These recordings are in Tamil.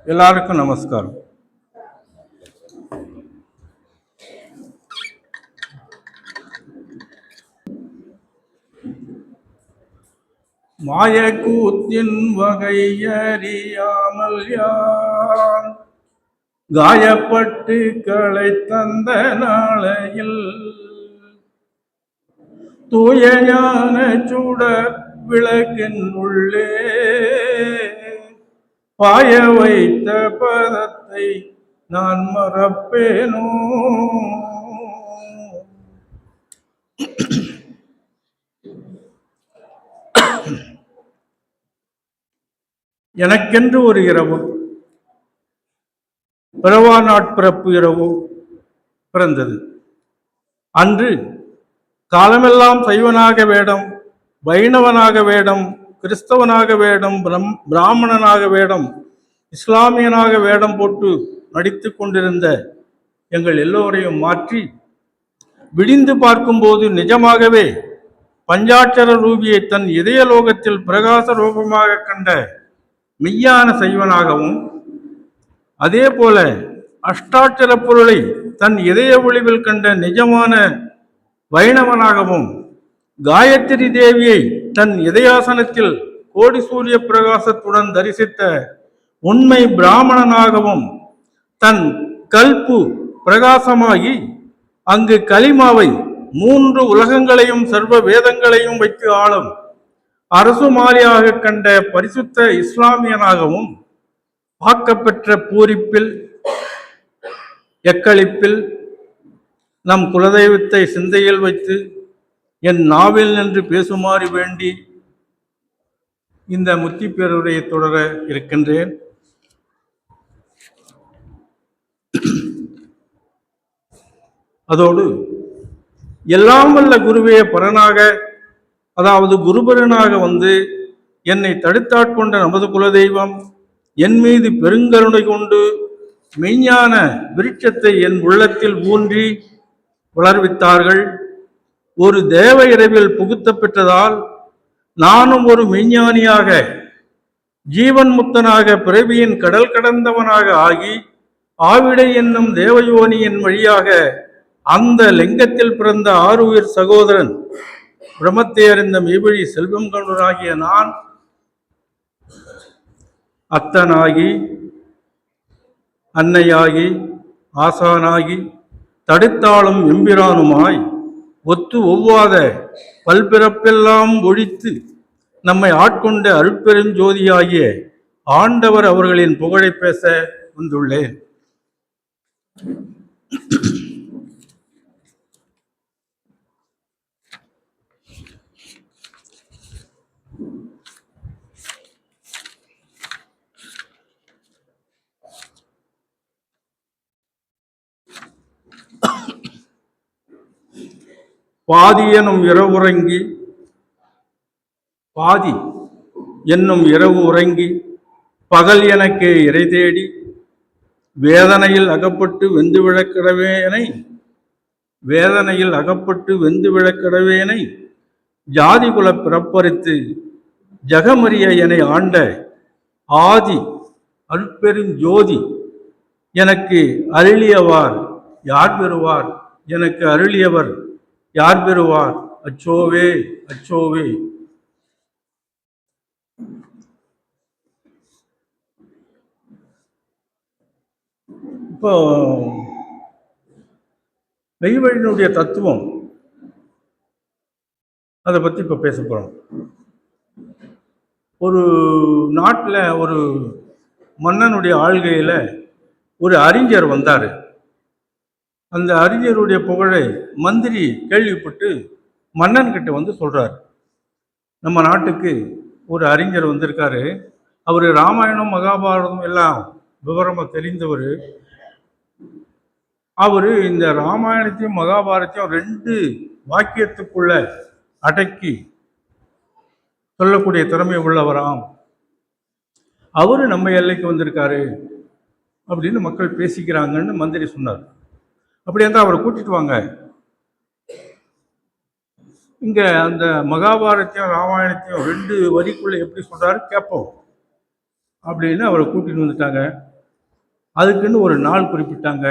எல்லாருக்கும் நமஸ்காரம். மாயக்கூத்தின் வகை அறியாமல் யான் காயப்பட்டு களை தந்த நாளையில் தூயஞான சுடர் விளக்கின் உள்ளே பாய வைத்த பதத்தை நான் மறப்பேனோ? எனக்கென்று ஒரு இரவு, பிறவா நாட்பிறப்பு இரவு பிறந்தது. அன்று காலமெல்லாம் சைவனாக வேடம், வைணவனாக வேடம், கிறிஸ்தவனாக வேடம், பிராமணனாக வேடம், இஸ்லாமியனாக வேடம் போட்டு நடித்து கொண்டிருந்த எங்கள் எல்லோரையும் மாற்றி விடிந்து பார்க்கும்போது நிஜமாகவே பஞ்சாட்சர ரூபியை தன் இதயலோகத்தில் பிரகாச ரூபமாக கண்ட மெய்யான சைவனாகவும், அதே போல அஷ்டாட்சர பொருளை தன் இதய ஒளிவில் கண்ட நிஜமான வைணவனாகவும், காயத்ரி தேவியை தன் இதயாசனத்தில் கோடி சூரிய பிரகாசத்துடன் தரிசித்த உண்மை பிராமணனாகவும், தன் கல்பு பிரகாசமாகி அங்கு கலிமாவை 3 உலகங்களையும் சர்வ வேதங்களையும் வைத்து ஆளும் அரசுமாரியாக கண்ட பரிசுத்த இஸ்லாமியனாகவும், பார்க்கப்பெற்ற பூரிப்பில் எக்களிப்பில் நம் குலதெய்வத்தை சிந்தையில் வைத்து என் நாவில் நின்று பேசுமாறு வேண்டி இந்த முத்தி பேருரையை தொடர இருக்கின்றேன். அதோடு எல்லாம் வல்ல குருவே பரனாக, அதாவது குருபரனாக வந்து என்னை தடுத்தாட்கொண்ட நமது குலதெய்வம் என் மீது பெருங்கருணை கொண்டு மெய்ஞான விருட்சத்தை என் உள்ளத்தில் ஊன்றி வளர்வித்தார்கள். ஒரு தேவ இரவில் புகுத்த பெற்றதால் நானும் ஒரு மெய்ஞானியாக, ஜீவன் முத்தனாக, பிறவியின் கடல் கடந்தவனாக ஆகி ஆவிடை என்னும் தேவயோனியின் வழியாக அந்த லிங்கத்தில் பிறந்த ஆறுயிர் சகோதரன் பிரமத்தை அறிந்த மெய்வழி செல்வம் கண்டனாகிய நான் அத்தனாகி, அன்னையாகி, ஆசானாகி, தடுத்தாளும் எம்பிரானுமாய் ஒத்து ஒவ்வாத பல்பிறப்பெல்லாம் ஒழித்து நம்மை ஆட்கொண்ட அருட்பெருஞ்சோதியாகிய ஆண்டவர் அவர்களின் புகழை பேச வந்துள்ளேன். பாதி எனும் இரவு உறங்கி பகல் எனக்கே இறை தேடி வேதனையில் அகப்பட்டு வெந்து விழக்கடவேனை ஜாதிகுல பிறப்பரித்து ஜகமறிய என ஆண்ட ஆதி அருட்பெருஞ்சோதி எனக்கு அருளியவார் யார் பெறுவார்? எனக்கு அருளியவர் யார் பெறுவார்? அச்சோவே அச்சோவே. இப்போ மெய்வழியினுடைய தத்துவம், அதை பற்றி இப்போ பேச போகிறோம். ஒரு நாட்டில் ஒரு மன்னனுடைய ஆள்கையில் ஒரு அறிஞர் வந்தார். அந்த அறிஞருடைய புகழை மந்திரி கேள்விப்பட்டு மன்னன்கிட்ட வந்து சொல்கிறார், நம்ம நாட்டுக்கு ஒரு அறிஞர் வந்திருக்காரு, அவர் ராமாயணம் மகாபாரதம் எல்லாம் விவரமாக தெரிந்தவர், அவர் இந்த ராமாயணத்தையும் மகாபாரத்தையும் 2 வாக்கியத்துக்குள்ள அடக்கி சொல்லக்கூடிய திறமை உள்ளவராம். அவரு நம்ம எல்லைக்கு வந்திருக்காரு அப்படின்னு மக்கள் பேசிக்கிறாங்கன்னு மந்திரி சொன்னார். அப்படியே இருந்தால் அவரை கூட்டிட்டு வாங்க, இங்க அந்த மகாபாரத்தையும் ராமாயணத்தையும் 2 வரிக்குள்ள எப்படி சொல்றாரு கேட்போம் அப்படின்னு அவரை கூட்டிட்டு வந்துட்டாங்க. அதுக்குன்னு ஒரு நாள் குறிப்பிட்டாங்க.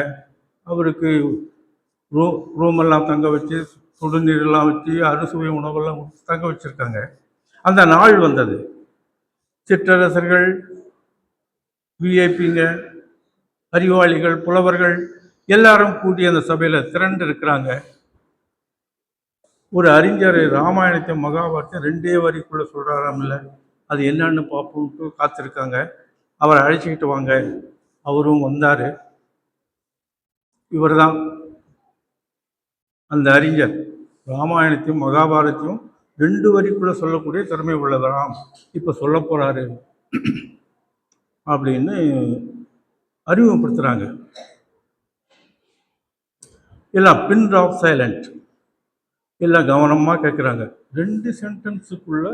அவருக்கு ரூமெல்லாம் தங்க வச்சு, சுடுநீரெல்லாம் வச்சு, அறுசுவை உணவெல்லாம் தங்க வச்சிருக்காங்க. அந்த நாள் வந்தது. சிற்றரசர்கள், விஐபிங்க, அறிவாளிகள், புலவர்கள் எல்லாரும் கூடி அந்த சபையில திரண்டு இருக்கிறாங்க. ஒரு அறிஞர் ராமாயணத்தை மகாபாரத்தை 2 வரிக்குள்ள சொல்றாராம். இல்லை, அது என்னன்னு பார்ப்போம்ட்டு காத்திருக்காங்க. அவரை அழைச்சிக்கிட்டு வாங்க. அவரும் வந்தாரு. இவர் தான் அந்த அறிஞர். ராமாயணத்தையும் மகாபாரத்தையும் 2 வரிக்குள்ள சொல்லக்கூடிய திறமை உள்ளவராம். இப்ப சொல்ல போறாரு அப்படின்னு அறிமுகப்படுத்துறாங்க. எல்லாம் பின் ஆஃப் சைலண்ட், எல்லாம் கவனமா கேட்குறாங்க. 2 சென்டென்ஸுக்குள்ள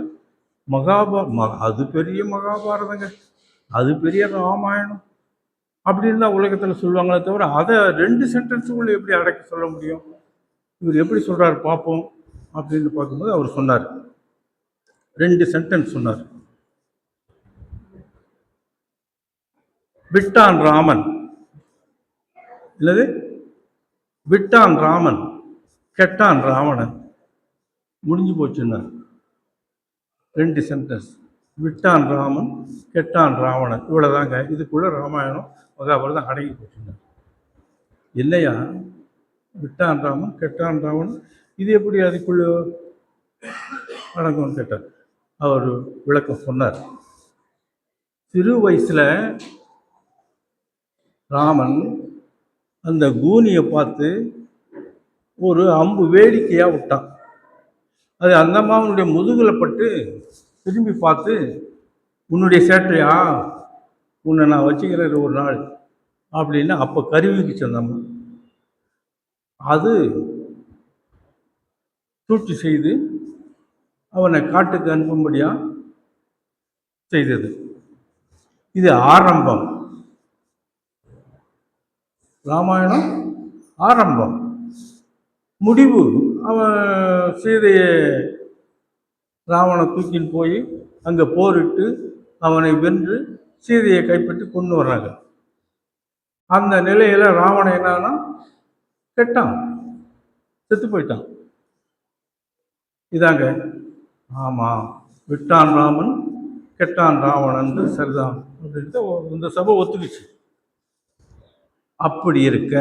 அது பெரிய மகாபாரதங்க, அது பெரிய ராமாயணம் அப்படின்னு தான் உலகத்தில் சொல்லுவாங்களே தவிர அதை 2 சென்டென்ஸுக்குள்ள எப்படி அடக்கி சொல்ல முடியும்? இவர் எப்படி சொல்றாரு பார்ப்போம் அப்படின்னு பார்க்கும்போது அவர் சொன்னார், 2 சென்டென்ஸ் சொன்னார். விட்டான் ராமன், இல்லது விட்டான் ராமன், கெட்டான் ராவணன், முடிஞ்சு போச்சுன்னார். 2 சென்டென்ஸ். விட்டான் ராமன், கெட்டான் ராவணன், இவ்வளவுதாங்க. இதுக்குள்ள ராமாயணம் மகாபாரதம் அடங்கி போச்சுன்னார். இல்லையா, விட்டான் ராமன், கெட்டான் ராவணன், இது எப்படி அதுக்குள்ள அடங்கும்னு கேட்டார். அவர் விளக்கம் சொன்னார். சிறு வயசுல ராமன் அந்த கூனியை பார்த்து ஒரு அம்பு வேடிக்கையா விட்டான். அது அந்த அம்மாவனுடைய முதுகில் பட்டு திரும்பி பார்த்து, உன்னுடைய சேட்டையா, உன்னை நான் வச்சுக்கிறேன் ஒரு நாள் அப்படின்னு அப்போ கருவிக்கு சொன்னம்மா. அது சூழ்ச்சி செய்து அவனை காட்டுக்கு அனுப்பும்படியா செய்தது. இது ஆரம்பம். ராமாயணம் ஆரம்பம். முடிவு, அவன் சீதையை ராவணனை தூக்கின்னு போய் அங்கே போரிட்டு அவனை வென்று சீதையை கைப்பற்றி கொண்டு வர்றாங்க. அந்த நிலையில ராவணன் என்னன்னா கெட்டான், செத்து போயிட்டான். இதாங்க. ஆமா, விட்டான் ராமன், கெட்டான் ராவணன், சரிதான் அப்படின்ட்டு இந்த சபை ஒத்துக்குச்சு. அப்படி இருக்க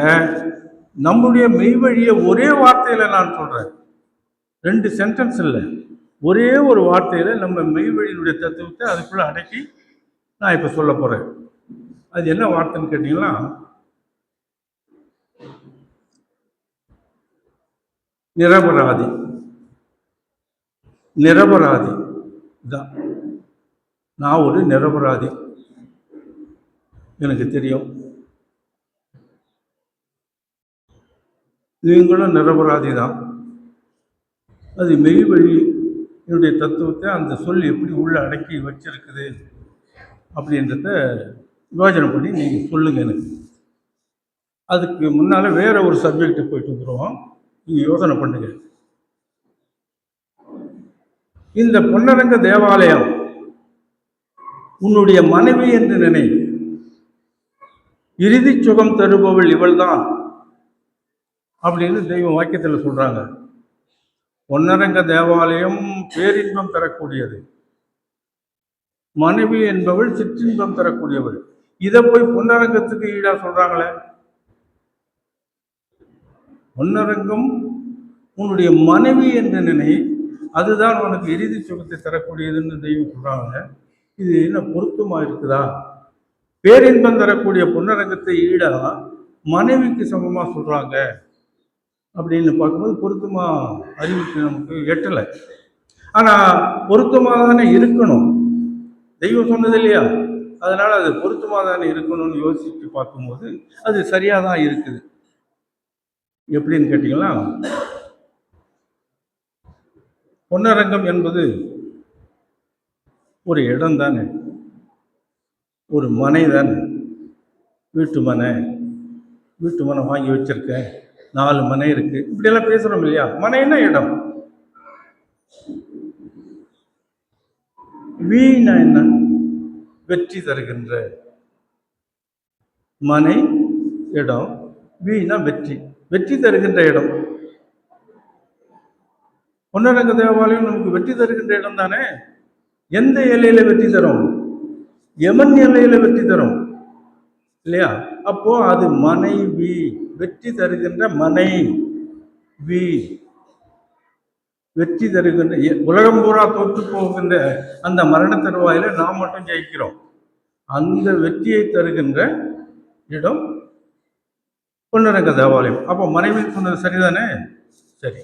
நம்முடைய மெய்வழியை ஒரே வார்த்தையில நான் சொல்றேன், 2 சென்டென்ஸ் இல்லை, ஒரே ஒரு வார்த்தையில நம்ம மெய்வழியினுடைய தத்துவத்தை அதுக்குள்ள அடக்கி நான் இப்ப சொல்ல போறேன். அது என்ன வார்த்தைன்னு கேட்டீங்கன்னா, நிரபராதி. நிரபராதி தான். நான் ஒரு நிரபராதி, எனக்கு தெரியும். நீங்களும் நிரபராதி தான். அது மெய்வழி என்னுடைய தத்துவத்தை அந்த சொல் எப்படி உள்ள அடக்கி வச்சிருக்குது அப்படின்றத யோசனை பண்ணி நீங்கள் சொல்லுங்க எனக்கு. அதுக்கு முன்னால வேற ஒரு சப்ஜெக்ட் போயிட்டு வந்துடுவோம், நீங்கள் யோசனை பண்ணுங்க. இந்த பொன்னரங்க தேவாலயம் உன்னுடைய மனைவி என்று நினை, இறுதி சுகம் தருபவள் இவள்தான் அப்படின்னு தெய்வம் வாக்கியத்தில் சொல்றாங்க. பொன்னரங்க தேவாலயம் பேரின்பம் தரக்கூடியது, மனைவி என்பவள் சிற்றின்பம் தரக்கூடியவள். இதை போய் பொன்னரங்கத்துக்கு ஈடா சொல்றாங்களே. பொன்னரங்கம் உன்னுடைய மனைவி என்று நினை, அதுதான் உனக்கு இறுதி சுகத்தை தரக்கூடியதுன்னு தெய்வம் சொல்றாங்க. இது என்ன பொருத்தமா இருக்குதா? பேரின்பம் தரக்கூடிய பொன்னரங்கத்தை ஈடா மனைவிக்கு சமமா சொல்றாங்க அப்படின்னு பார்க்கும்போது பொருத்தமா அறிவுக்கு நமக்கு எட்டலை. ஆனா பொருத்தமாக தானே இருக்கணும், தெய்வம் சொன்னது இல்லையா? அதனால அது பொருத்தமாக தானே இருக்கணும்னு யோசிச்சு பார்க்கும்போது அது சரியா தான் இருக்குது. எப்படின்னு கேட்டீங்களா, பொன்னரங்கம் என்பது ஒரு இடம் தானே, ஒரு மனை தானே. வீட்டு மனை வாங்கி வச்சிருக்கேன், 4 மனை இருக்கு, இப்படியெல்லாம் பேசுறோம் இல்லையா. மனைன்னா இடம். வீணா என்ன, வெற்றி தருகின்ற மனை இடம். வீணா வெற்றி, வெற்றி தருகின்ற இடம். பொன்னரங்க தேவாலயம் நமக்கு வெற்றி தருகின்ற இடம் தானே. எந்த எல்லையில வெற்றி தரும்? யமன் எல்லையில வெற்றி தரும் இல்லையா. அப்போ அது மனைவி, வெற்றி தருகின்ற மனை வி, வெற்றி தருகின்ற, உலகம் பூரா தோற்று போகின்ற அந்த மரண தருவாயில நாம் மட்டும் ஜெயிக்கிறோம். அந்த வெற்றியை தருகின்ற இடம் பொன்னரங்க தேவாலயம். அப்போ மனைவி சொன்னது சரிதானே. சரி,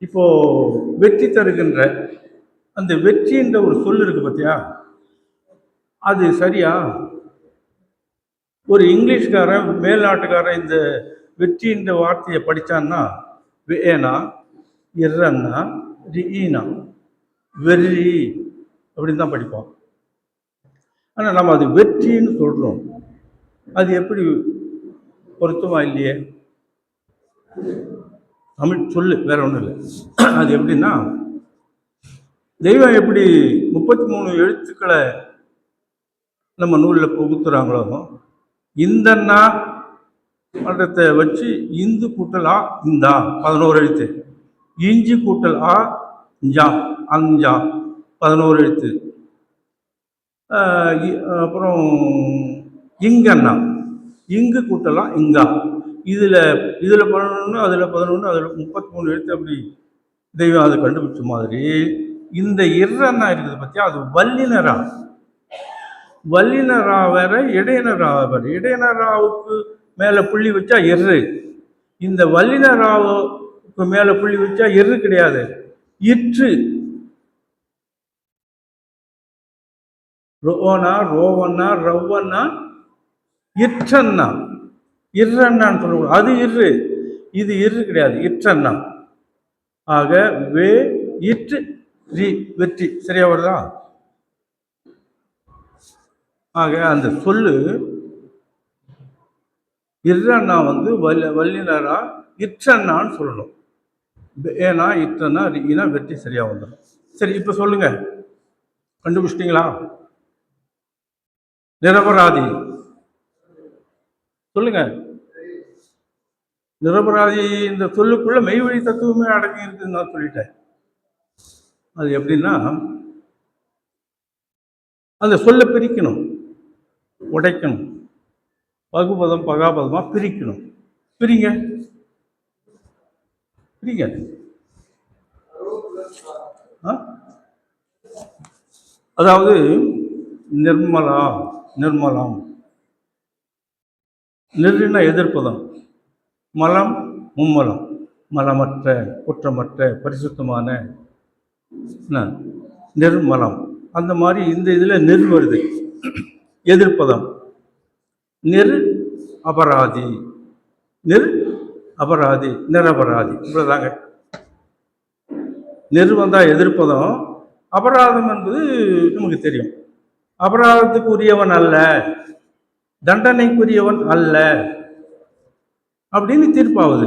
இப்போ வெற்றி தருகின்ற அந்த வெற்றி என்ற ஒரு சொல் இருக்கு பார்த்தியா, அது சரியா? ஒரு இங்கிலீஷ்காரன் மேல்நாட்டுக்காரன் இந்த வெற்றின்ற வார்த்தையை படித்தான்னா, வேனா இறன்னா ரீனா வெறி அப்படின்னு தான் படிப்போம். ஆனால் நம்ம அது வெற்றின்னு சொல்கிறோம். அது எப்படி பொருத்தமா இல்லையே. தமிழ் சொல்லு, வேற ஒன்றும் இல்லை. அது எப்படின்னா, தெய்வம் எப்படி 33 எழுத்துக்களை நம்ம நூலில் புகுத்துறாங்களோ, இந்த மன்றத்தை வச்சு இந்து கூட்டல் ஆ இந்தா 11 எழுத்து, இஞ்சி கூட்டல் ஆ ஜா அஞ்சா 11 எழுத்து, அப்புறம் இங்கண்ணா இங்கு கூட்டலாம் இங்கா, இதில் 11 அதில் 11 அதில் 33 எழுத்து. அப்படி தெய்வம் அதை கண்டுபிடிச்ச மாதிரி இந்த இறன்னா இருக்குது பற்றியா, அது வல்லினரா. வல்லினரா வேற, இடையினரா வேற. இடையினராவுக்கு மேலே புள்ளி வச்சா எரு, இந்த வல்லினராவுக்கு மேலே புள்ளி வச்சா எரு கிடையாது, இற்று. ரோவனா ரோவன்னா ரவ்வன்னா இற்றன்னா, இற்றன்னான்னு சொல்லக்கூடாது, அது இரு, இது இரு கிடையாது, இற்றன்னா. ஆக வே இற்று ரி, வெற்றி. சரியா வருதா? ஆக அந்த சொல்லு இற்றன்னா வல்லினரா இற்றன்னான்னு சொல்லணும். ஏன்னா இற்றன்னா ரீனா வெற்றி, சரியா வந்துடும். சரி, இப்ப சொல்லுங்க, கண்டுபிடிச்சிட்டீங்களா? நிரபராதி சொல்லுங்க. நிரபராதி இந்த சொல்லுக்குள்ள மெய்வழி தத்துவமே அடங்கி இருக்குன்னு நான் சொல்லிட்டேன். அது எப்படின்னா, அந்த சொல்ல பிரிக்கணும், உடைக்கணும், பகுபதம் பகாபதமா பிரிக்கணும். பிரிங்க பிரிங்க. அதாவது நிர்மலா, நிர்மலம், நிர்னா எதிர்ப்பதம், மலம் மும்மலம், மலமற்ற குற்றமற்ற பரிசுத்தமான நிர்மலம். அந்த மாதிரி இந்த இதில் நிர் வருது, எதிர்ப்பதம். நிர் அபராதி, நிர் அபராதி, நிரபராதி, இவ்வளோதாங்க. நிர் வந்தால் எதிர்ப்பதம், அபராதம் என்பது நமக்கு தெரியும். அபராதத்துக்குரியவன் அல்ல, தண்டனைக்குரியவன் அல்ல அப்படின்னு தீர்ப்பாகுது.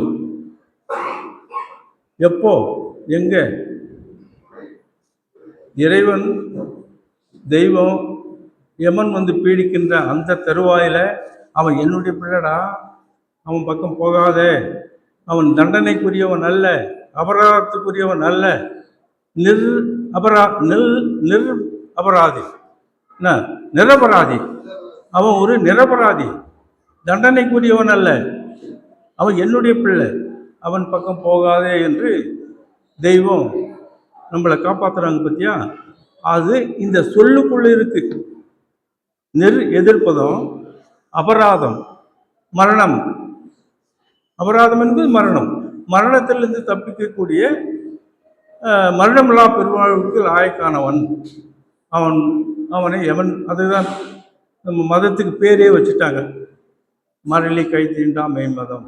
எப்போ, எங்க? இறைவன் தெய்வம் யமன் வந்து பீடிக்கின்ற அந்த தருவாயில அவன் என்னுடைய பிள்ளடா, அவன் பக்கம் போகாதே, அவன் தண்டனைக்குரியவன் அல்ல, அபராதத்துக்குரியவன் அல்ல, நிர் அபராதி, நிரபராதி, அவன் ஒரு நிரபராதி, தண்டனைக்குரியவன் அல்ல, அவன் என்னுடைய பிள்ளை, அவன் பக்கம் போகாதே என்று தெய்வம் நம்மளை காப்பாற்றுறாங்க பத்தியா. அது இந்த சொல்லுக்குள்ள இருக்கு. எதிர்ப்பதும் அபராதம், மரணம். அபராதம் என்பது மரணம், மரணத்திலிருந்து தப்பிக்கக்கூடிய மரணமில்லா பெருவாழ்வுக்கு லாயக்கானவன் அவன், அவனை எவன். அதுதான் நம்ம மதத்துக்கு பேரே வச்சுட்டாங்க. மரளி கை தீண்டா மெய்மதம்.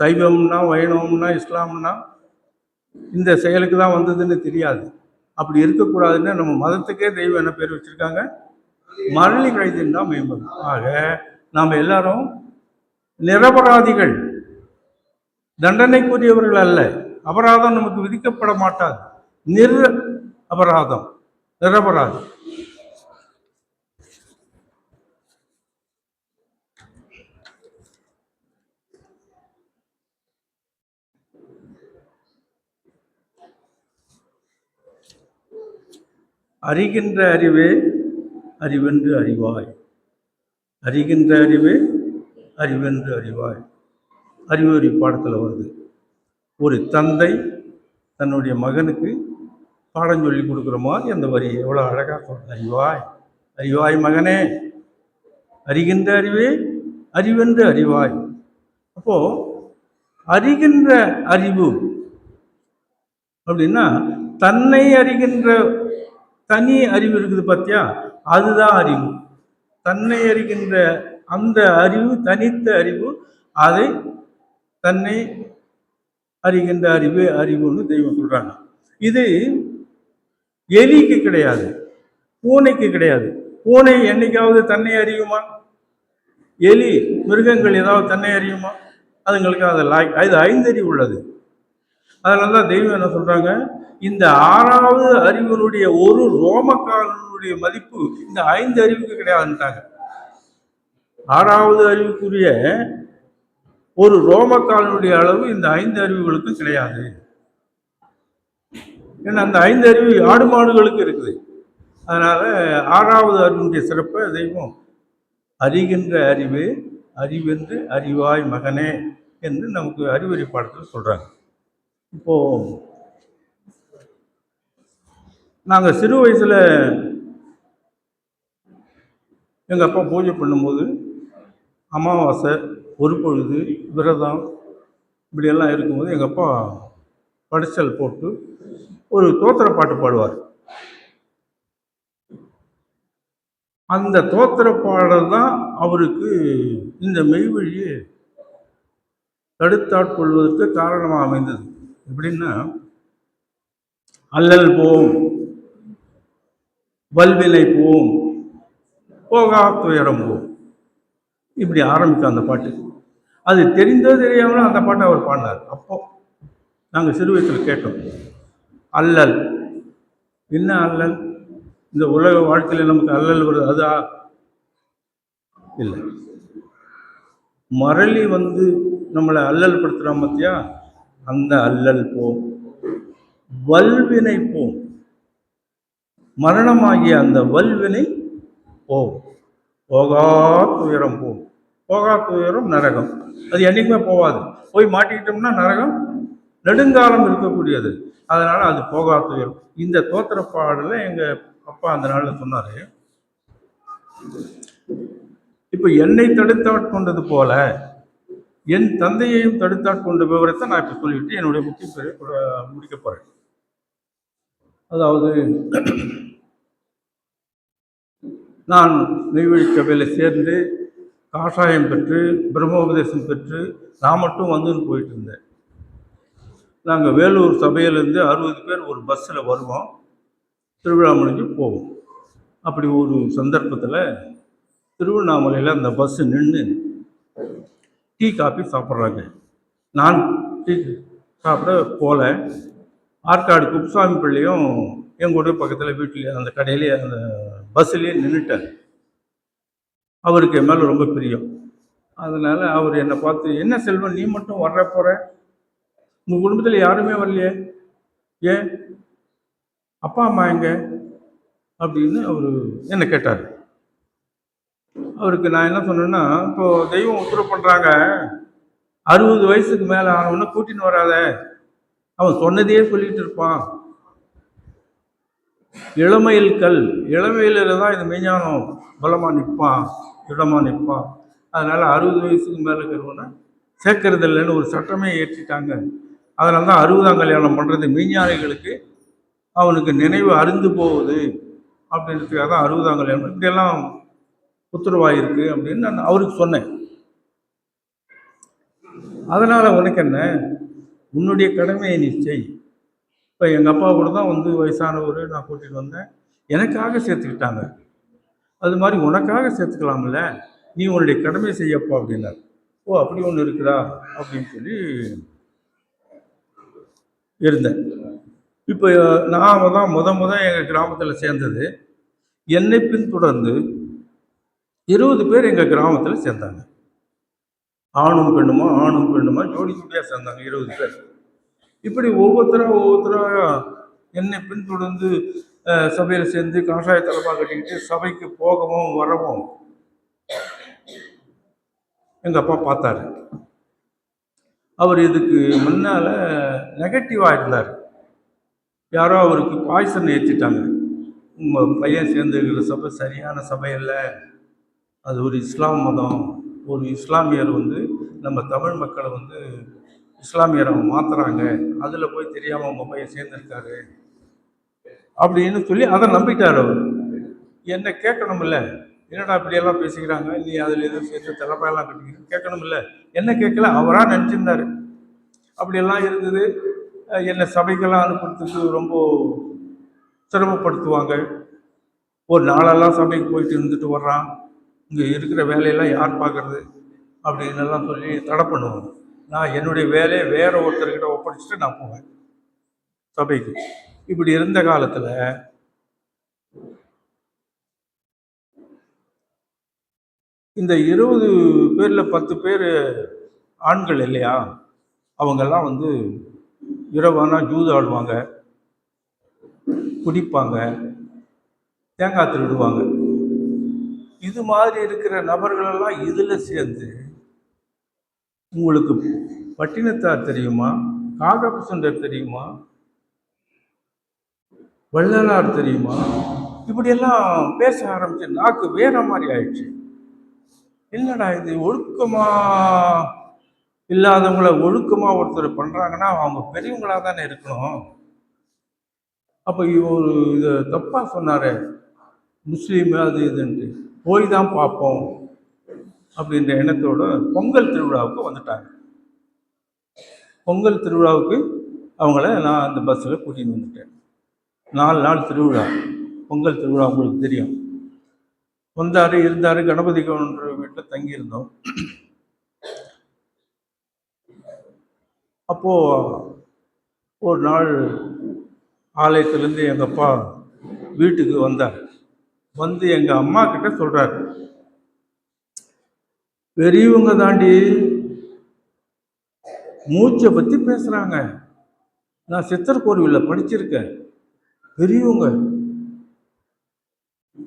சைவம்னா வைணவம்னா இஸ்லாம்னா இந்த செயலுக்கு தான் வந்ததுன்னு தெரியாது. அப்படி இருக்கக்கூடாதுன்னு நம்ம மதத்துக்கே தெய்வம் என்ன பேர் வச்சுருக்காங்க? மரளி கை தீண்டா மெய்மதம். ஆக நாம் எல்லாரும் நிரபராதிகள், தண்டனைக்குரியவர்கள் அல்ல. அபராதம் நமக்கு விதிக்கப்பட மாட்டாது. அபராதம், நிரபராதி. அறிகின்ற அறிவே அறிவென்று அறிவாய். அறிகின்ற அறிவே அறிவென்று அறிவாய். அறிவுரை பாடத்தில் வருது. ஒரு தந்தை தன்னுடைய மகனுக்கு பாடம் சொல்லி கொடுக்குற மாதிரி அந்த வரி எவ்வளோ அழகாக சொல்ற. அறிவாய் அறிவாய் மகனே, அறிகின்ற அறிவே அறிவென்று அறிவாய். அப்போ அறிகின்ற அறிவு அப்படின்னா தன்னை அறிகின்ற தனி அறிவு இருக்குது பார்த்தியா, அதுதான் அறிவு. தன்னை அறிகின்ற அந்த அறிவு தனித்த அறிவு, அதை தன்னை அறிகின்ற அறிவு அறிவுன்னு தெய்வம் சொல்றாங்க. இது எலிக்கு கிடையாது, பூனைக்கு கிடையாது. பூனை என்னைக்காவது தன்னை அறியுமா? எலி மிருகங்கள் ஏதாவது தன்னை அறியுமா? அதுங்களுக்கு அது ஐந்தறிவு உள்ளது. அதனால தான் தெய்வம் என்ன சொல்றாங்க, இந்த 6வது அறிவினுடைய ஒரு ரோமக்காலனுடைய மதிப்பு இந்த 5 அறிவுக்கு கிடையாதுன்ட்டாங்க. 6வது அறிவுக்குரிய ஒரு ரோமக்காலனுடைய அளவு இந்த 5 அறிவுகளுக்கும் கிடையாது. ஏன்னா அந்த 5 அறிவு ஆடு மாடுகளுக்கு இருக்குது. அதனால 6வது அறிவுடைய சிறப்பை தெய்வம் அறிகின்ற அறிவு அறிவென்று அறிவாய் மகனே என்று நமக்கு அறிவுரை பாடத்தில் சொல்றாங்க. இப்போ நாங்கள் சிறு வயசில் எங்கள் அப்பா பூஜை பண்ணும்போது அமாவாசை, ஒரு பொழுது, விரதம் இப்படியெல்லாம் இருக்கும்போது எங்கள் அப்பா படைச்சல் போட்டு ஒரு தோத்திர பாட்டு பாடுவார். அந்த தோத்திர பாடல் தான் அவருக்கு இந்த மெய்வழியை தடுத்தாட்கொள்வதற்கு காரணமாக அமைந்தது. எப்படின்னா, அல்லல் போம், வல்வினை போம், போகா துயரம் போம், இப்படி ஆரம்பிக்கும் அந்த பாட்டு. அது தெரிந்தோ தெரியாமலும் அந்த பாட்டை அவர் பாடினார். அப்போ நாங்கள் சிறு வயசில் கேட்டோம். அல்லல் என்ன அல்லல்? இந்த உலக வாழ்க்கையில் நமக்கு அல்லல் வருது, அதா இல்லை. மரளி வந்து நம்மளை அல்லல் படுத்துகிறோம் பார்த்தியா, அந்த அல்லல் போம், வல்வினை போம், மரணமாகிய அந்த வல்வினை போம், போகா துயரம் போம். போகா துயரம் நரகம், அது என்றைக்குமே போகாது. போய் மாட்டிக்கிட்டோம்னா நரகம் நெடுங்காலம் இருக்கக்கூடியது. அதனால அது போகா துயரம். இந்த தோத்திர பாடல எங்கள் அப்பா அந்த நாளில் சொன்னார். இப்போ என்னை தடுத்தாட்கொண்டது போல என் தந்தையையும் தடுத்தாட்கொண்ட விவரத்தை நான் இப்போ சொல்லிவிட்டு என்னுடைய முக்கிய பேரை முடிக்க போகிறேன். அதாவது, நான் நெய்வழி சபையில் சேர்ந்து காஷாயம் பெற்று பிரம்மோபதேசம் பெற்று நான் மட்டும் வந்துன்னு போயிட்டு இருந்தேன். நாங்கள் வேலூர் சபையிலேருந்து 60 பேர் ஒரு பஸ்ஸில் வருவோம், திருவிழா முடிஞ்சு போவோம். அப்படி ஒரு சந்தர்ப்பத்தில் திருவண்ணாமலையில் அந்த பஸ்ஸு நின்று டீ காஃபி சாப்பிட்றாங்க. நான் டீ சாப்பிட போல, ஆற்காடு குப்புசாமி பிள்ளையும் எங்கூட பக்கத்தில் வீட்டிலே அந்த கடையிலே அந்த பஸ்ஸுலேயே நின்றுட்டார். அவருக்கு என் மேலே ரொம்ப பிரியம். அதனால் அவர் என்னை பார்த்து, என்ன செல்வன் நீ மட்டும் வர்ற போகிற, உங்கள் குடும்பத்தில் யாருமே வரலையே, ஏன் அப்பா அம்மா எங்கே அப்படின்னு அவர் என்னை கேட்டார். அவருக்கு நான் என்ன சொன்னேன்னா, இப்போது தெய்வம் உத்தரவு பண்ணுறாங்க, 60 வயசுக்கு மேலே ஆனவொன்னே கூட்டின்னு வராத, அவன் சொன்னதையே சொல்லிட்டு இருப்பான். இளமையில் கல், இளமையில் தான் இது மெய்ஞானம் பலமாக நிற்பான், இடமாக நிற்பான். அதனால் 60 வயசுக்கு மேலே இருக்கிறவனை சேர்க்கறது இல்லைன்னு ஒரு சட்டமே ஏற்றிட்டாங்க. அதனால தான் 60ஆம் கல்யாணம் பண்ணுறது மெய்ஞானிகளுக்கு அவனுக்கு நினைவு அருந்து போகுது அப்படின்றதுக்காக தான் 60ஆம் கல்யாணம் இப்படியெல்லாம் உத்தரவாயிருக்கு அப்படின்னு நான் அவருக்கு சொன்னேன். அதனால் உனக்கு என்ன, உன்னுடைய கடமையை நீ செய். இப்போ எங்கள் அப்பா கூட தான் வந்து வயசானவர் நான் கூட்டிகிட்டு வந்தேன், எனக்காக சேர்த்துக்கிட்டாங்க. அது மாதிரி உனக்காக சேர்த்துக்கலாம்ல, நீ உன்னுடைய கடமை செய்யப்பா அப்படின்னார். ஓ அப்படி ஒன்று இருக்குதா அப்படின்னு சொல்லி இருந்தேன். இப்போ நான் தான் எங்கள் கிராமத்தில் சேர்ந்தது. என்னை பின்தொடர்ந்து 20 பேர் எங்கள் கிராமத்தில் சேர்ந்தாங்க. ஆணும் பெண்ணுமா ஜோடி ஜோடியாக சேர்ந்தாங்க 20 பேர். இப்படி ஒவ்வொருத்தராக என்னை பின்தொடர்ந்து சபையில் சேர்ந்து காஷாய தலைப்பாக கட்டிக்கிட்டு சபைக்கு போகவும் வரவும் எங்கள் அப்பா பார்த்தாரு. அவர் இதுக்கு முன்னால் நெகட்டிவாக இருந்தார். யாரோ அவருக்கு பாய்சன் ஏற்றிட்டாங்க, உங்கள் பையன் சேர்ந்துருக்கிற சபை சரியான சபை இல்லை, அது ஒரு இஸ்லாம் மதம், ஒரு இஸ்லாமியர் வந்து நம்ம தமிழ் மக்களை வந்து இஸ்லாமியரை மாற்றுறாங்க, அதில் போய் தெரியாமல் உங்கள் பையன் சேர்ந்துருக்காரு அப்படின்னு சொல்லி அதை நம்பிட்டார். அவர் என்ன கேட்கணுமில்ல, என்னடா இப்படியெல்லாம் பேசிக்கிறாங்க, நீ அதில் எதுவும் சேர்த்து தலைப்பாயெல்லாம் கட்டிக்கிட்டு கேட்கணுமில்ல, என்ன கேட்கல, அவராக நினச்சிருந்தார். அப்படியெல்லாம் இருந்தது. என்னை சபைக்கெல்லாம் அனுப்புறதுக்கு ரொம்ப சிரமப்படுத்துவாங்க. ஒரு நாளெல்லாம் சபைக்கு போயிட்டு இருந்துட்டு வர்றான், இங்கே இருக்கிற வேலையெல்லாம் யார் பார்க்குறது அப்படின்னு எல்லாம் சொல்லி தடை பண்ணுவாங்க. நான் என்னுடைய வேலையை வேற ஒருத்தர்கிட்ட ஒப்படைச்சிட்டு நான் போவேன் சபைக்கு. இப்படி இருந்த காலத்தில் இந்த 20 பேரில் 10 பேர் ஆண்கள் இல்லையா, அவங்கெல்லாம் வந்து இரவானா ஜூது ஆடுவாங்க, குடிப்பாங்க, தேங்காய் திருடுவாங்க. இது மாதிரி இருக்கிற நபர்களெல்லாம் இதில் சேர்ந்து உங்களுக்கு பட்டினத்தார் தெரியுமா, காகபசுண்டர் தெரியுமா, வள்ளலார் தெரியுமா, இப்படியெல்லாம் பேச ஆரம்பிச்சு நாக்கு வேற மாதிரி ஆயிடுச்சு. என்னடா இது, ஒழுக்கமா இல்லாதவங்கள ஒழுக்கமா ஒருத்தர் பண்றாங்கன்னா அவங்க பெரியவங்களா தானே இருக்கணும். அப்போ ஒரு இதை தப்பா சொன்னாரு, முஸ்லீம் அது இதுன்ட்டு, போய் தான் பார்ப்போம் அப்படின்ற எண்ணத்தோட பொங்கல் திருவிழாவுக்கு வந்துட்டாங்க. பொங்கல் திருவிழாவுக்கு அவங்கள நான் அந்த பஸ்ஸில் கூட்டின்னு வந்துட்டேன். 4 நாள் திருவிழா, பொங்கல் திருவிழா உங்களுக்கு தெரியும். வந்தார், இருந்தார், கணபதி கவுண்டர் வீட்டில் தங்கியிருந்தோம். அப்போது ஒரு நாள் ஆலயத்திலேருந்து எங்கள் அப்பா வீட்டுக்கு வந்தார். வந்து எங்கள் அம்மா கிட்ட சொல்கிறார், பெரியவங்க தாண்டி மூச்சை பற்றி பேசுகிறாங்க, நான் சித்தர் கோவிலில் படிச்சிருக்கேன், பெரியவங்க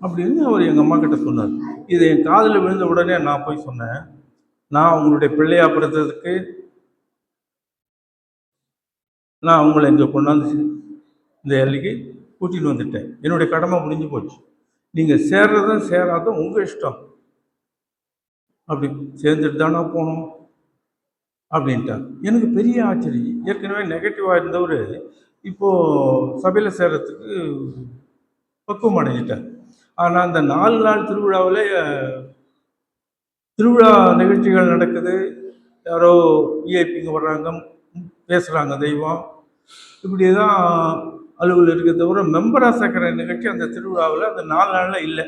அப்படின்னு அவர் எங்கள் அம்மா கிட்ட சொன்னார். இது என் காதில் விழுந்த உடனே நான் போய் சொன்னேன், நான் உங்களுடைய பிள்ளையா பிறந்ததுக்கு நான் உங்களை இங்கே கொண்டாந்து இந்த எல்லைக்கு கூட்டிகிட்டு வந்துட்டேன், என்னுடைய கடமை முடிஞ்சு போச்சு, நீங்கள் சேர்றதும் சேராதும் உங்கள் இஷ்டம், அப்படி சேர்ந்துட்டு தானே போகணும் அப்படின்ட்டார். எனக்கு பெரிய ஆச்சரியம். ஏற்கனவே நெகட்டிவாக இருந்தவர் இப்போது சபையில் சேர்றதுக்கு பக்குவம் அடைஞ்சிட்டார். ஆனால் அந்த 4 நாள் திருவிழாவில் திருவிழா நிகழ்ச்சிகள் நடக்குது, யாரோ விஐபிங்க வர்றாங்க, பேசுகிறாங்க தெய்வம், இப்படி தான் அலுவல் இருக்க தவிர மெம்பராக சேர்க்குற நிகழ்ச்சி அந்த திருவிழாவில் அந்த 4 நாளில் இல்லை.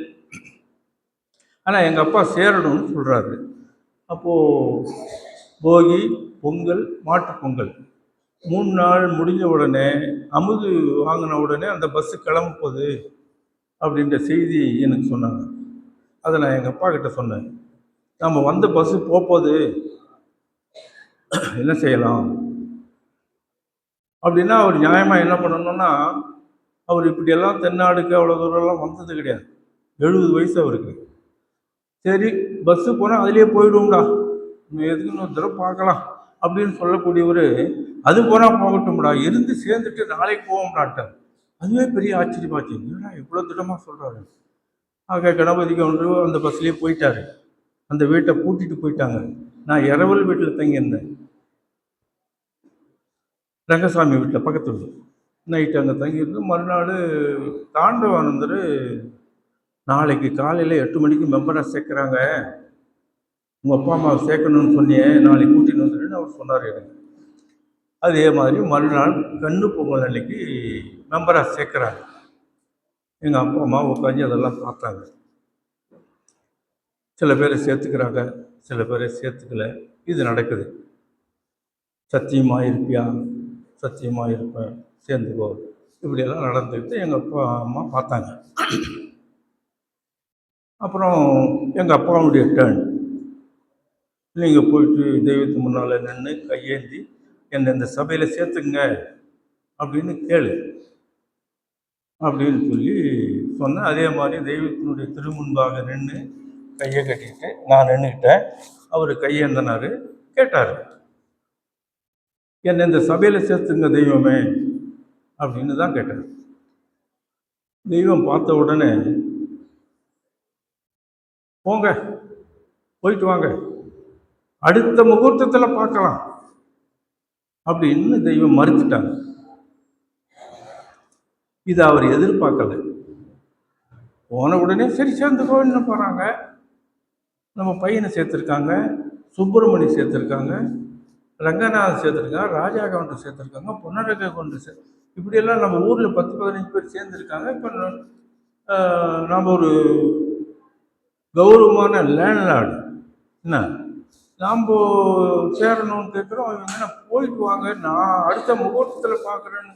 ஆனால் எங்கள் அப்பா சேரணும்னு சொல்கிறாரு. அப்போது போகி, பொங்கல், மாட்டு பொங்கல் 3 நாள் முடிஞ்ச உடனே அமுது வாங்கின உடனே அந்த பஸ்ஸு கிளம்புது அப்படின்ற செய்தி எனக்கு சொன்னாங்க. அதை நான் எங்கள் அப்பா கிட்ட சொன்னேன், நம்ம வந்த பஸ்ஸு போகுது, என்ன செய்யலாம் அப்படின்னா. அவர் நியாயமாக என்ன பண்ணணும்னா, அவர் இப்படியெல்லாம் தென்னாடுக்கு அவ்வளோ தூரம்லாம் வந்தது கிடையாது, 70 வயசு அவருக்கு. சரி பஸ்ஸு போனால் அதுலேயே போயிடுவோம்டா, எதுக்கு இன்னொரு தடவை பார்க்கலாம் அப்படின்னு சொல்லக்கூடியவர், அது போனால் போகட்டும்டா, இருந்து சேர்ந்துட்டு நாளைக்கு போவோம்டாட்டார். அதுவே பெரிய ஆச்சரியமாச்சு, ஏன்னா இவ்வளோ திட்டமாக சொல்கிறாரு. ஆக கணபதி கவுண்டர் அந்த பஸ்லேயே போயிட்டார். அந்த வீட்டை பூட்டிட்டு போயிட்டாங்க. நான் இரவல் வீட்டில் தங்கியிருந்தேன், ரங்கசாமி வீட்டில் பக்கத்து வீடு. நைட்டு அங்கே தங்கியிருந்து மறுநாள் தாண்டவானந்தர் நாளைக்கு காலையில் 8 மணிக்கு மெம்பராக சேர்க்குறாங்க, உங்கள் அப்பா அம்மாவை சேர்க்கணும்னு சொன்னியே, நாளைக்கு கூட்டின்னு வந்துடுன்னு அவர் சொன்னார் எனக்கு. அதே மாதிரி மறுநாள் கண்ணு பொங்கல் அன்னைக்கு மெம்பராக சேர்க்குறாங்க. எங்கள் அப்பா அம்மா உட்காந்து அதெல்லாம் பார்த்தாங்க. சில பேரை சேர்த்துக்கிறாங்க, சில பேரை சேர்த்துக்கல. இது நடக்குது. சத்தியமாக இருப்பியா? சத்தியமாக இருப்பேன், சேர்ந்துக்கோ. இப்படியெல்லாம் நடந்துக்கிட்டு எங்கள் அப்பா அம்மா பார்த்தாங்க. அப்புறம் எங்கள் அப்பாவுடைய டர்ன். நீங்கள் போயிட்டு தெய்வத்து முன்னால் நின்று கையேந்தி என்னை இந்த சபையில் சேர்த்துங்க அப்படின்னு கேளு அப்படின்னு சொல்லி சொன்னேன். அதே மாதிரி தெய்வத்தினுடைய திருமுன்பாக நின்று கையை கட்டிக்கிட்டு நான் நின்றுக்கிட்டேன். அவர் கையேந்தினார், கேட்டார், என்னை இந்த சபையில் சேர்த்துங்க தெய்வமே அப்படின்னு தான் கேட்டார். தெய்வம் பார்த்த உடனே, போங்க, போயிட்டு வாங்க, அடுத்த முகூர்த்தத்தில் பார்க்கலாம் அப்படின்னு தெய்வம் மறுத்துட்டாங்க. இது அவர் எதிர்பார்க்கல. போன உடனே சரி சேர்ந்துக்கோன்னு போகிறாங்க. நம்ம பையனை சேர்த்துருக்காங்க, சுப்பிரமணி சேர்த்துருக்காங்க, ரங்கநாதன் சேர்த்துருக்காங்க, ராஜா கவுண்டர் சேர்த்துருக்காங்க, பொன்னரக கவுண்டர் இப்படியெல்லாம் நம்ம ஊரில் 10-15 பேர் சேர்ந்துருக்காங்க. இப்போ நாம் ஒரு கௌரவமான லேண்ட்லார்டு, என்ன நாம் சேரணும்னு கேட்குறோம். என்ன போயிட்டு வாங்க, நான் அடுத்த முகூர்த்தத்தில் பார்க்குறேன்னு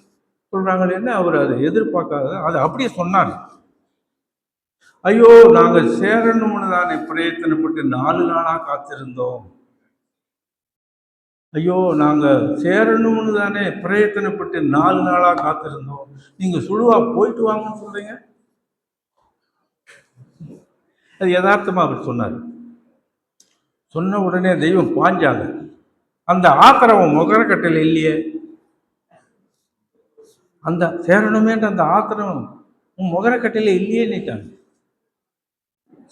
சொல்கிறாங்களேன்னு அவர் அதை எதிர்பார்க்காத அதை அப்படியே சொன்னார். ஐயோ, நாங்கள் சேரணும்னு தானே பிரயத்தனப்பட்டு 4 நாளாக காத்திருந்தோம். ஐயோ, நாங்கள் சேரணும்னு தானே பிரயத்தனப்பட்டு 4 நாளாக காத்திருந்தோம். நீங்கள் சுழுவா போயிட்டு வாங்கன்னு சொல்றீங்க. அது யதார்த்தமாக அவர் சொன்னார். சொன்ன உடனே தெய்வம் பாஞ்சாங்க. அந்த ஆத்திரம் முகரக்கட்டையில் இல்லையே, அந்த சேரணுமேன்ற அந்த ஆத்திரம் உன் முகரக்கட்டையில் இல்லையே நீட்டாங்க.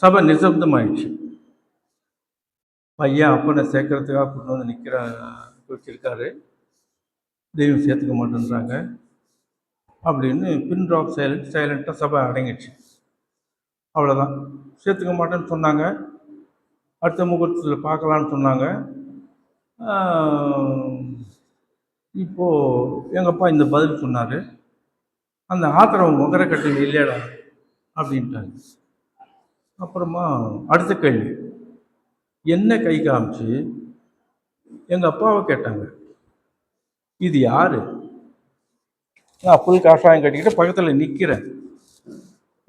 சபை நிசப்தமாயிடுச்சு. பையன் அப்பனை சேர்க்கறதுக்காக கொண்டு வந்து வச்சிருக்காரு. தெய்வம் சேர்த்துக்க மாட்டேன்றாங்க அப்படின்னு பின் ட்ராப் சைலண்ட்டாக சபை அடங்கிடுச்சு. அவ்வளோதான், சேர்த்துக்க மாட்டேன்னு சொன்னாங்க. அடுத்த முகூர்த்தத்தில் பார்க்கலான்னு சொன்னாங்க. இப்போது எங்கள் அப்பா இந்த பதில் சொன்னார், அந்த ஆத்திரம் முகரக்கட்டையில் இல்லையடா அப்படின்ட்டாங்க. அப்புறமா அடுத்த கேள்வி, என்ன கை காமிச்சு எங்கள் அப்பாவை கேட்டாங்க, இது யாரு? நான் புல் காஷாயம் கட்டிக்கிட்டு பக்கத்தில் நிற்கிறேன்.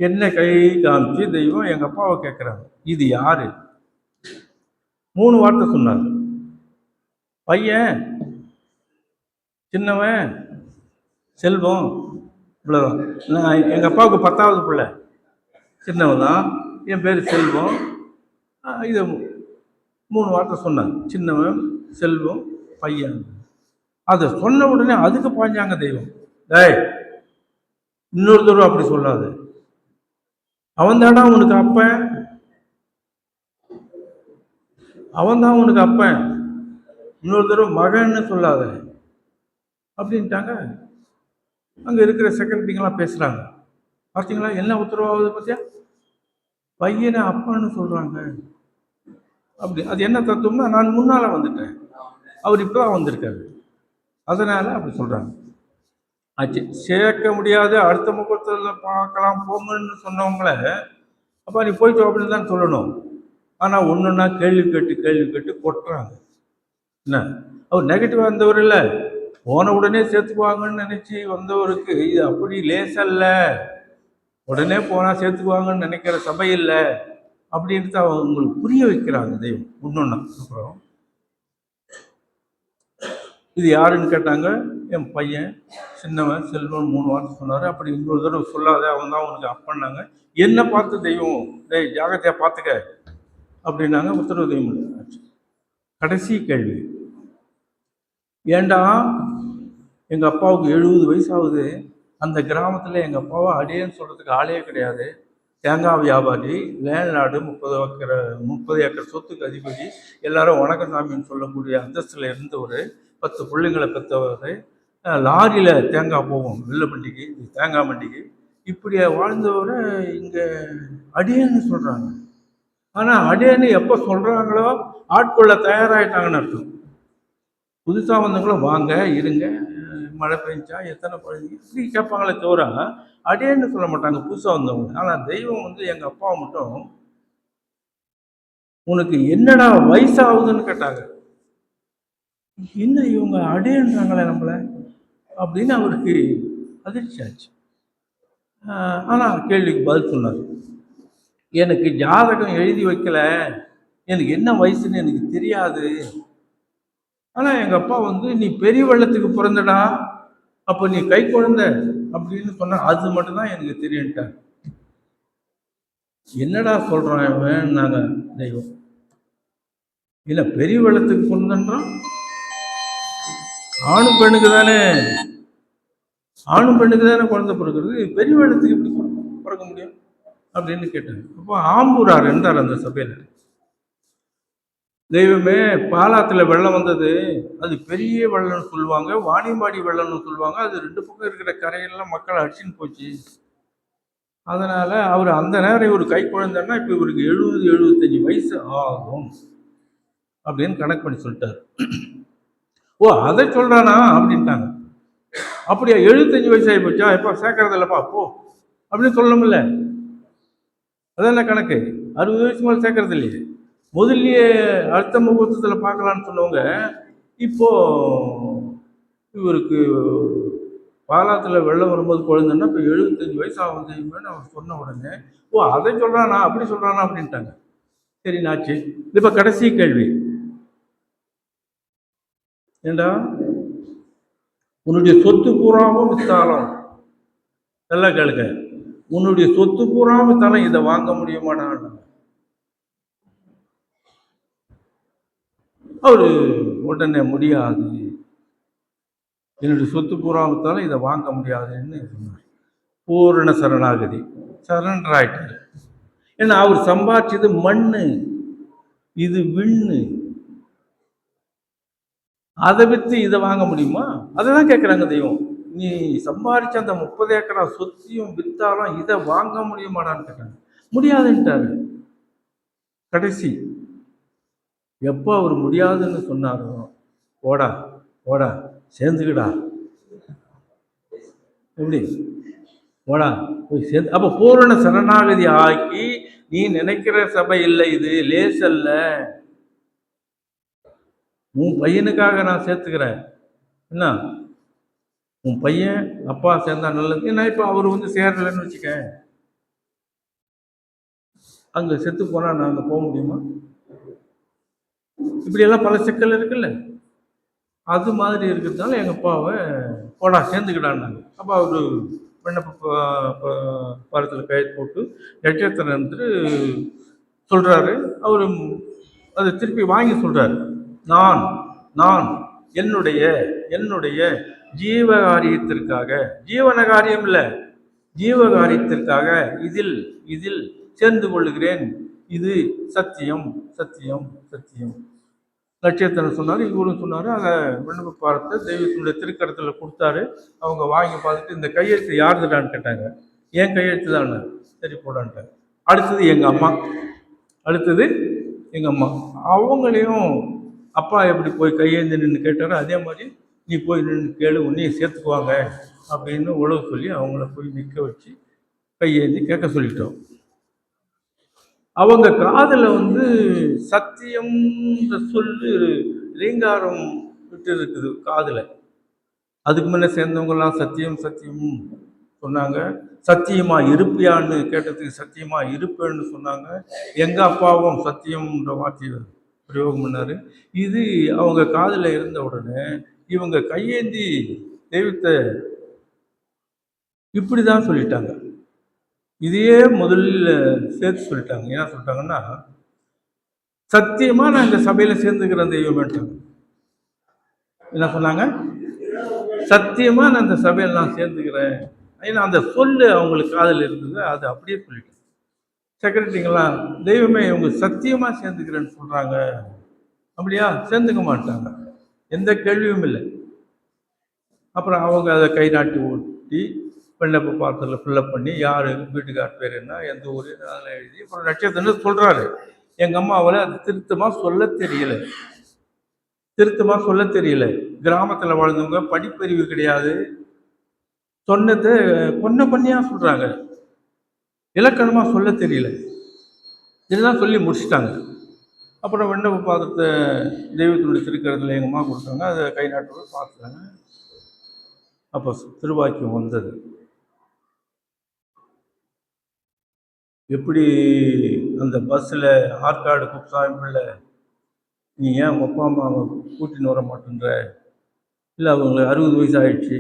என்ன கை காமிச்சு தெய்வம் எங்கள் அப்பாவை கேட்குறாங்க, இது யாரு? 3 வார்த்தை சொன்னார். பையன், சின்னவன், செல்வம், இவ்வளோதான். நான் எங்கள் அப்பாவுக்கு 10வது பிள்ளை, சின்னவன் தான், என் பேர் செல்வம். இதை 3 வார்த்தை சொன்னாங்க, சின்னவன், செல்வம், பையன். அதை சொன்ன உடனே அதுக்கு பாஞ்சாங்க தெய்வம். டேய், இன்னொரு தடவை அப்படி சொல்லாது, அவன் தானா உனக்கு அப்பன், அவன் தான் உனக்கு அப்பன், இன்னொரு தடவை மகன்னு சொல்லாத அப்படின்ட்டாங்க. அங்கே இருக்கிற செக்ரட்டரிங்கெல்லாம் பேசுகிறாங்க. பார்த்தீங்களா என்ன உத்தரவாகுது பார்த்தியா, பையனை அப்பன்னு சொல்கிறாங்க அப்படி. அது என்ன தத்துவம்னா, நான் முன்னால் வந்துட்டேன், அவர் இப்போ தான் வந்திருக்காரு, அதனால் அப்படி சொல்கிறாங்க. ஆச்சு, சேர்க்க முடியாது, அடுத்த முகூர்த்தத்தில் பார்க்கலாம் போங்கன்னு சொன்னவங்கள அப்போ நீ போயிட்டு அப்படின்னு தான் சொல்லணும். ஆனால் ஒன்றுன்னா கேள்வி கேட்டு கொட்டுறாங்க. என்ன, அவர் நெகட்டிவாக இருந்தவர் இல்லை, போன உடனே சேர்த்துக்குவாங்கன்னு நினச்சி வந்தவருக்கு இது அப்படி லேசல்ல, உடனே போனால் சேர்த்துக்குவாங்கன்னு நினைக்கிற சபை இல்லை அப்படின்ட்டு அவங்களுக்கு புரிய வைக்கிறாங்க தெய்வம் ஒன்றுன்னா. அப்புறம் இது யாருன்னு கேட்டாங்க. என் பையன், சின்னவன், செல்வன் 3 வார்த்தை சொன்னார். அப்படி இன்னொரு தடவை சொல்லாத, அவன் தான் உனக்கு அப்பன்னாங்க. என்ன பார்த்து தெய்வம், டேய் ஜாகிரதையாக பார்த்துக்க அப்படின்னாங்க. உத்தரவு தெய்வம். கடைசி கேள்வி, ஏண்டா எங்கள் அப்பாவுக்கு 70 வயசாகுது, அந்த கிராமத்தில் எங்கள் அப்பாவை அடியேன்னு சொல்கிறதுக்கு ஆளே கிடையாது, தேங்காய் வியாபாரி, லேண்ட்லார்டு, 30 ஏக்கர் சொத்துக்கு அதிபதி, எல்லாரும் வணக்கசாமின்னு சொல்லக்கூடிய அந்தஸ்தில் இருந்தவர், 10 பிள்ளைங்களை பெற்றவர், லாரியில் தேங்காய் போவோம் வெள்ளை மண்டிக்கு, தேங்காய் மண்டிக்கு, இப்படியே வாழ்ந்தவரை இங்கே அடியேன்னு சொல்கிறாங்க. ஆனால் அடேன்னு எப்போ சொல்கிறாங்களோ ஆட்கொள்ள தயாராகிட்டாங்கன்னு அர்த்தம். புதுசாக வந்தவங்களும் வாங்க இருங்க, மழை பெஞ்சா எத்தனை பழனி இப்படி கேட்பாங்களே தவிர அடேன்னு சொல்ல மாட்டாங்க புதுசாக வந்தவங்க. ஆனால் தெய்வம் வந்து எங்கள் அப்பாவை மட்டும் உனக்கு என்னடா வயசாகுதுன்னு கேட்டாங்க. என்ன இவங்க அடேன்றாங்களே நம்மளை அப்படின்னு அவருக்கு அதிர்ச்சி ஆச்சு. ஆனால் கேள்விக்கு பதில் சொன்னார். எனக்கு ஜாதகம் எழுதி வைக்கல, எனக்கு என்ன வயசுன்னு எனக்கு தெரியாது. ஆனால் எங்கள் அப்பா வந்து நீ பெரிய வெள்ளத்துக்கு பிறந்தடா, அப்போ நீ கை குழந்தை அப்படின்னு சொன்ன அது மட்டும்தான் எனக்கு தெரியும்ட்டார். என்னடா சொல்கிறான் இவன்? நாங்கள் தெய்வம் இல்லை பெரிய வெள்ளத்துக்கு பிறந்தன்றான். ஆணும் பெண்ணுக்கு தானே குழந்தை பிறகுறது, பெரிய வெள்ளத்துக்கு எப்படி பிறக்க முடியும் அப்படின்னு கேட்டாங்க. அப்போ ஆம்பூரார் இருந்தார் அந்த சபையில். தெய்வமே, பாலாத்தில் வெள்ளம் வந்தது, அது பெரிய வெள்ளம்னு சொல்லுவாங்க, வாணியம்பாடி வெள்ளம்னு சொல்லுவாங்க. அது ரெண்டு பக்கம் இருக்கிற கரையெல்லாம் மக்கள் அடிச்சுன்னு போச்சு. அதனால் அவர் அந்த நேரம் இவர் கை குழந்தைன்னா இப்போ இவருக்கு 70-75 வயசு ஆகும் அப்படின்னு கணக்கு பண்ணி சொல்லிட்டார். ஓ, அதை சொல்கிறானா அப்படின்ட்டாங்க. அப்படியா, 75 வயசு ஆகி போச்சா, எப்போ சேர்க்கறது இல்லைப்பா போ அப்படின்னு சொல்லணும்ல. அதான் கணக்கு. 60 வயசுக்கு மேலே சேர்க்கறது இல்லையே. முதல்லையே அடுத்த முகூர்த்தத்தில் பார்க்கலான்னு சொன்னவங்க இப்போ இவருக்கு பாலாத்தில் வெள்ளம் வரும்போது குழந்தைன்னா இப்போ 75 வயசு ஆகுதுன்னு அவர் சொன்ன உடனே ஓ, அதை சொல்கிறானா அப்படி சொல்கிறானா அப்படின்ட்டாங்க. சரி நாச்சு. இப்போ கடைசி கேள்வி, ஏண்டா உன்னுடைய சொத்து பூராவும் வித்தாலும், நல்லா கேளுங்க, உன்னுடைய சொத்து பூராவும் வித்தாலும் இதை வாங்க முடியுமாடான்னு அவரு உடனே முடியாது, என்னுடைய சொத்து பூராவித்தாலும் இதை வாங்க முடியாதுன்னு சொன்னார். பூரண சரணாகதி, சரண்டர் ஆயிட்டாரு. ஏன்னா அவர் சம்பாதிச்சது மண்ணு, இது விண்ணு, அதை விற்று இதை வாங்க முடியுமா? அதைதான் கேட்குறாங்க தெய்வம். நீ சம்பாதிச்ச அந்த 30 ஏக்கரா சொத்தையும் வித்தாலும் இதை வாங்க முடியுமாடான்னு கேட்டாங்க. முடியாதுன்ட்டாரு. கடைசி எப்போ அவர் முடியாதுன்னு சொன்னாரோ, ஓடா ஓடா சேர்ந்துக்கிடா, எப்படி ஓடா போய் சேர்ந்து. அப்போ பூரண சரணாகதி ஆக்கி நீ நினைக்கிற சபை இல்லை, இது லேஸ் அல்ல. உன் பையனுக்காக நான் சேர்த்துக்கிறேன். என்ன, உன் பையன் அப்பா சேர்ந்தா நல்லது. ஏன்னா இப்போ அவர் வந்து சேரலைன்னு வச்சுக்க, அங்கே செத்து போனால் நாங்கள் போக முடியுமா? இப்படியெல்லாம் பல சிக்கல் இருக்குல்ல. அது மாதிரி இருக்கிறதுனால எங்கள் அப்பாவை போடா சேர்ந்துக்கிடான்னாங்க. அப்போ அவர் விண்ணப்ப பாரத்தில் கையெழுத்து போட்டு நட்சத்திரம் இருந்து சொல்கிறாரு. அவர் அதை திருப்பி வாங்கி சொல்கிறாரு, நான் நான் என்னுடைய என்னுடைய ஜீவகாரியத்திற்காக, ஜீவன காரியம் இல்லை, ஜீவகாரியத்திற்காக இதில் இதில் சேர்ந்து கொள்ளுகிறேன், இது சத்தியம் சத்தியம் சத்தியம். நட்சத்திரம் சொன்னார், இவரும் சொன்னார். அதை விண்ணப்ப பாரத்தை தெய்வத்தினுடைய திருக்கரத்தில் கொடுத்தாரு. அவங்க வாங்கி பார்த்துட்டு இந்த கையெழுத்து யாருதுடான்னு கேட்டாங்க. ஏன் கையெழுத்து தானே, சரி போடான்ட்டாங்க. அடுத்தது எங்கள் அம்மா, அவங்களையும் அப்பா எப்படி போய் கையேந்து நின்று கேட்டாரோ அதே மாதிரி நீ போய் நின்று கேளு, உன்னையும் சேர்த்துக்குவாங்க அப்படின்னு உழவு சொல்லி அவங்கள போய் நிற்க வச்சு கையேந்தி கேட்க சொல்லிட்டோம். அவங்க காதில் வந்து சத்தியம்ன்ற சொல்லு ரீங்காரம் விட்டு இருக்குது காதில். அதுக்கு முன்னே சேர்ந்தவங்கெல்லாம் சத்தியம் சத்தியம் சொன்னாங்க. சத்தியமா இருப்பியான்னு கேட்டதுக்கு சத்தியமா இருப்பேன்னு சொன்னாங்க. எங்கள் அப்பாவும் சத்தியம்ன்ற வார்த்தையை பிரயோகம் பண்ணார். இது அவங்க காதில் இருந்த உடனே இவங்க கையேந்தி தெய்வத்தை இப்படி தான் சொல்லிட்டாங்க. இதையே முதல்ல சேர்த்து சொல்லிட்டாங்க. என்ன சொல்லிட்டாங்கன்னா, சத்தியமா நான் இந்த சபையில சேர்ந்துக்கிறேன் தெய்வம்ட்டாங்க. என்ன சொன்னாங்க? சத்தியமா நான் இந்த சபையில் நான் சேர்ந்துக்கிறேன். ஏன்னா அந்த சொல்லு அவங்களுக்கு காதில் இருந்தது, அது அப்படியே சொல்லிட்டேன். செக்ரட்டரிங்களாம், தெய்வமே இவங்க சத்தியமா சேர்ந்துக்கிறேன்னு சொல்றாங்க, அப்படியா? சேர்ந்துக்க மாட்டாங்க, எந்த கேள்வியும் இல்லை. அப்புறம் அவங்க அதை கை நாட்டி ஊட்டி விண்ணப்ப பாத்திரத்தில் ஃபில்லப் பண்ணி யார் வீட்டுக்கார் பேர் என்ன, எந்த ஊர், அதெல்லாம் எழுதி அப்புறம் நட்சத்திரம் சொல்கிறாரு. எங்கள் அம்மாவால் அது திருத்தமாக சொல்ல தெரியல. கிராமத்தில் வாழ்ந்தவங்க, படிப்பறிவு கிடையாது. சொன்னதை பொன்னையா சொல்கிறாங்க, இலக்கணமாக சொல்ல தெரியல. இதெல்லாம் சொல்லி முடிச்சிட்டாங்க. அப்புறம் விண்ணப்ப பாத்திரத்தை தெய்வத்தினுடைய திருக்கரத்தில் எங்கள் அம்மா கொடுத்தாங்க. அதை கை நாட்டோடு பார்த்துட்டாங்க. அப்போ திருவாக்கியம் வந்தது. எப்படி அந்த பஸ்ஸில் ஆற்காடு குப்சாமி பிள்ளை, நீ ஏன் உங்கள் அப்பா அம்மாவை கூட்டின்னு வர மாட்டேன்ற, இல்லை அவங்களுக்கு 60 வயசு ஆயிடுச்சு,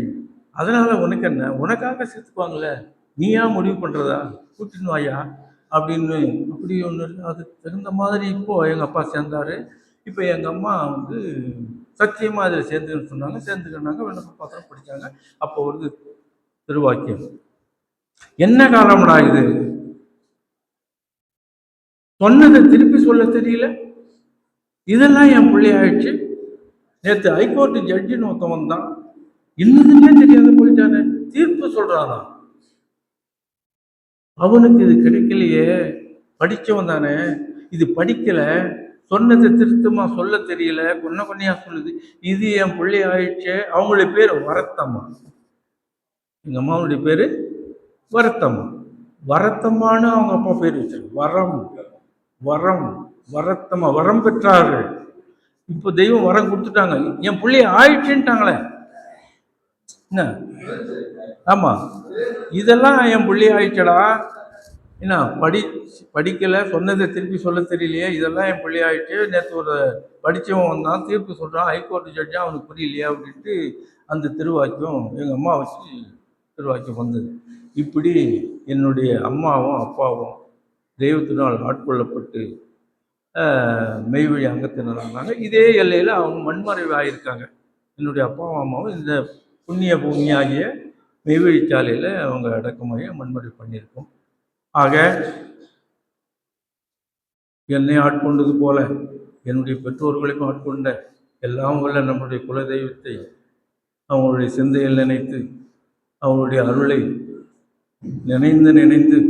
அதனால் உனக்கு என்ன, உனக்காக சேர்த்துக்குவாங்களே, நீ ஏன் முடிவு பண்ணுறதா, கூட்டின்னு வாயா அப்படின்னு. அப்படி ஒன்று அதுக்கு தகுந்த மாதிரி இப்போது எங்கள் அப்பா சேர்ந்தார். இப்போ எங்கள் அம்மா வந்து சத்தியமாக அதில் சேர்ந்துன்னு சொன்னாங்க. சேர்ந்துக்கினாங்க, விண்ணப்ப பாத்திரம் படித்தாங்க. அப்போ வந்து திருவாக்கியம், என்ன காலம்டா இது, சொன்னதை திருப்பி சொல்ல தெரியல, இதெல்லாம் என் பிள்ளை ஆயிடுச்சு. நேற்று ஹைகோர்ட்டு ஜட்ஜின்னு ஒருத்தவன் தான், இன்னதுன்னே தெரியாத போயிட்டானே, தீர்ப்பு சொல்றானா, அவனுக்கு இது கிடைக்கலையே, படிச்சவன் தானே, இது படிக்கல, சொன்னதை திருத்தமா சொல்ல தெரியல, கொன்னையா சொல்லுது, இது என் பிள்ளை ஆயிடுச்சு. அவங்களுடைய பேர் வரத்தம்மா, எங்க அம்மாவுடைய பேரு வரத்தம்மா. வரத்தம்மான்னு அவங்க அப்பா பேர் வச்சாங்க. வரம் வரம் வரத்தம்மா, வரம் பெற்றார்கள். இப்போ தெய்வம் வரம் கொடுத்துட்டாங்க, என் பிள்ளைய ஆயிடுச்சுட்டாங்களே. என்ன ஆமா, இதெல்லாம் என் பிள்ளை ஆயிடுச்சடா, என்ன படிக்கலை, சொன்னதை திருப்பி சொல்ல தெரியலையே, இதெல்லாம் என் பிள்ளை ஆயிடுச்சு. நேற்று ஒரு படித்தவன் வந்தான், தீர்ப்பு சொல்கிறான், ஹைகோர்ட்டு ஜட்ஜா, அவனுக்கு புரியலையா அப்படின்ட்டு அந்த திருவாக்கியம் எங்கள் அம்மா வச்சு திருவாக்கியம் வந்தது. இப்படி என்னுடைய அம்மாவும் அப்பாவும் தெய்வத்தினால் ஆட்கொள்ளப்பட்டு மெய்வழி அங்கத்தினராங்க. இதே எல்லையில் அவங்க மண்மறைவு ஆகியிருக்காங்க. என்னுடைய அப்பாவும் அம்மாவும் இந்த புண்ணிய பூமியாகிய மெய்வழிச்சாலையில் அவங்க அடக்கமாகி மண்மறைவு பண்ணியிருக்கோம். ஆக என்னை ஆட்கொண்டது போல என்னுடைய பெற்றோர்களையும் ஆட்கொண்ட எல்லாம் வல்ல நம்முடைய குலதெய்வத்தை அவங்களுடைய சிந்தையில் நினைத்து, அவருடைய அருளை நினைந்து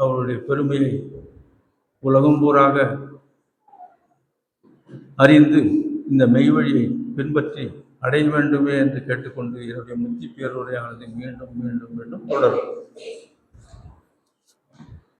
அவருடைய பெருமையை உலகம் பூராக அறிந்து இந்த மெய்வழியை பின்பற்றி அடைய வேண்டுமே என்று கேட்டுக்கொண்டு என்னுடைய முத்தி பேருரையானது மீண்டும் மீண்டும் மீண்டும் தொடரும்.